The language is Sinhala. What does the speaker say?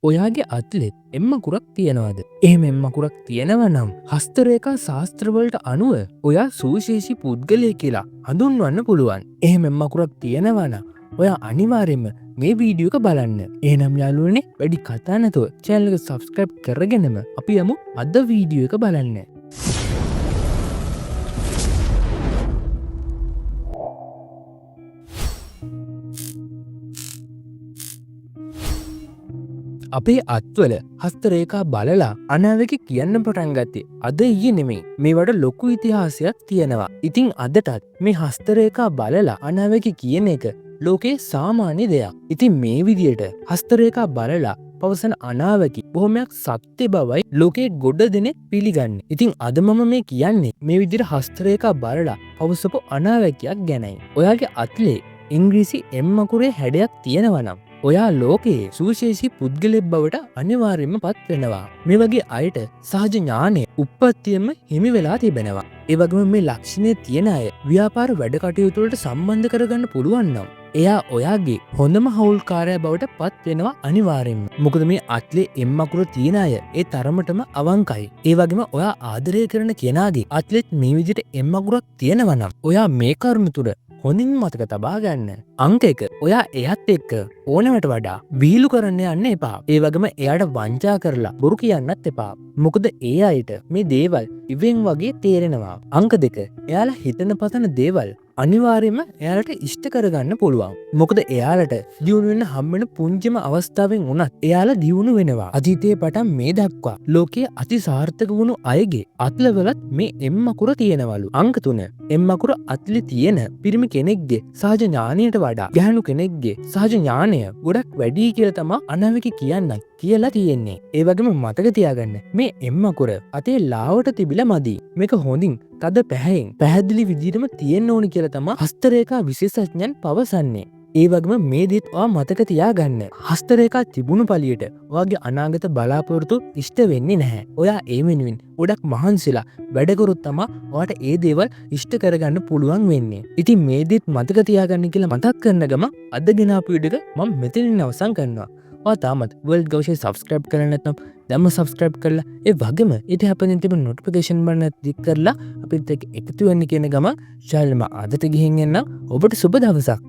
ඔයාගේ අත්ලෙත් එම්මකුරක් තියෙනවාද? එහෙම එම්මකුරක් තියෙනව නම් හස්තරේඛා ශාස්ත්‍රවලට අනුව ඔයා සුවිශේෂී පුද්ගලයෙක් කියලා හඳුන්වන්න පුළුවන්. එහෙම එම්මකුරක් තියෙනවා නම් ඔයා අනිවාර්යයෙන්ම මේ වීඩියෝ එක බලන්න. එහෙනම් යාළුවනේ වැඩි කතා නැතුව channel එක subscribe කරගෙනම අපි යමු අද වීඩියෝ එක බලන්න. අපේ අත්වල හස්තරේඛා බලලා අනාවැකි කියන්න පටන් ගත්තේ අද ඊයේ නෙමෙයි. මේවට ලොකු ඉතිහාසයක් තියෙනවා. ඉතින් අදටත් මේ හස්තරේඛා බලලා අනාවැකි කියන එක ලෝකේ සාමාන්‍ය දෙයක්. ඉතින් මේ විදියට හස්තරේඛා බලලා පවසන අනාවැකි බොහොමයක් සත්‍ය බවයි ලෝකේ ගොඩ දෙනෙක් පිළිගන්නේ. ඉතින් අද මම මේ කියන්නේ මේ විදියට හස්තරේඛා බලලා පවසපු අනාවැකියක් ගැනයි. ඔයාගේ අත්ලේ ඉංග්‍රීසි එම් අකුරේ හැඩයක් තියෙනවා නම් ඔයා ලෝකයේ සුවිශේෂී පුද්ගලයෙක් බවට අනිවාර්යයෙන්ම පත් වෙනවා. මේ වගේ අයට සහජ ඥානය උප්පත්තියෙම හිමි වෙලා තිබෙනවා. ඒ වගේම මේ ලක්ෂණය තියෙන අය ව්‍යාපාර වැඩ කටයුතු වලට සම්බන්ධ කරගන්න පුළුවන් නම් එයා ඔයාගේ හොඳම හවුල්කාරයා බවට පත් වෙනවා අනිවාර්යයෙන්ම. මොකද මේ අත්ලේ එම් අකුර තියෙන අය ඒ තරමටම අවංකයි. ඒ වගේම ඔයා ආදරය කරන කෙනාගේ අත්ලෙත් මේ විදිහට එම් අකුරක් තියෙනවා නම් ඔයා මේ කරුණ තුර හොඳින් මතක තබා ගන්න. අංක 1 ඔයා එයත් එක්ක ඕනෑමට වඩා විහිළු කරන්න යන්න එපා. ඒ වගේම එයාට වංචා කරලා බොරු කියන්නත් එපා. මොකද ඒ අයට මේ දේවල් ඉවෙන් වගේ තේරෙනවා. අංක 2 එයාලා හිතන පතන දේවල් අනිවාර්යයෙන්ම එයාලට ඉෂ්ට කරගන්න පුළුවන්. මොකද එයාලට දියුණු වෙන්න හම්බෙන පුංචිම අවස්ථාවෙන් වුණත් එයාලා දියුණු වෙනවා. අතීතයේ පටන් මේ දක්වා ලෝකයේ අති සාර්ථක වුණු අයගේ අත්ලවලත් මේ එම් අකුර තියෙනවලු. අංක 3 එම් අකුර අත්ලේ තියෙන පිරිමි කෙනෙක්ගේ සහජ ඥානයට වඩා ගැහැණු කෙනෙක්ගේ සහජ ඥානය ගොඩක් වැඩි කියලා තමයි අනාවැකි කියන්නේ කියලා තියෙන්නේ. ඒ වගේම මතක තියාගන්න මේ එම් අකුර අතේ ලාවට තිබිලා මදි. මේක හොඳින් තද පැහැයෙන් පැහැදිලි විදිහටම තියෙන්න ඕනි කියලා තමයි හස්තරේඛා විශේෂඥයන් පවසන්නේ. ඒ වගේම මේ දේත් ඔයා මතක තියාගන්න. හස්තරේඛා තිබුණු පළියට ඔයාගේ අනාගත බලාපොරොත්තු ඉෂ්ට වෙන්නේ නැහැ. ඔයා ඒ වෙනුවෙන් ගොඩක් මහන්සිලා වැඩ කරොත් තමයි ඔයාට ඒ දේවල් ඉෂ්ට කරගන්න පුළුවන් වෙන්නේ. ඉතින් මේ දේත් මතක තියාගන්න කියලා මතක් කරන ගම අද ගෙනාපු වීඩියෝ එක මම මෙතනින් අවසන් කරනවා. ඔයා තාමත් World Gaussian subscribe කරලා නැත්නම් දැන්ම subscribe කරලා ඒ වගේම ඊට හැපෙන තිබෙන notification button එක ක්ලික් කරලා අපිත් එක්ක එකතු වෙන්න කියන ගමන් channel එක අදට ගිහින් එන්න ඔබට සුබ දවසක්.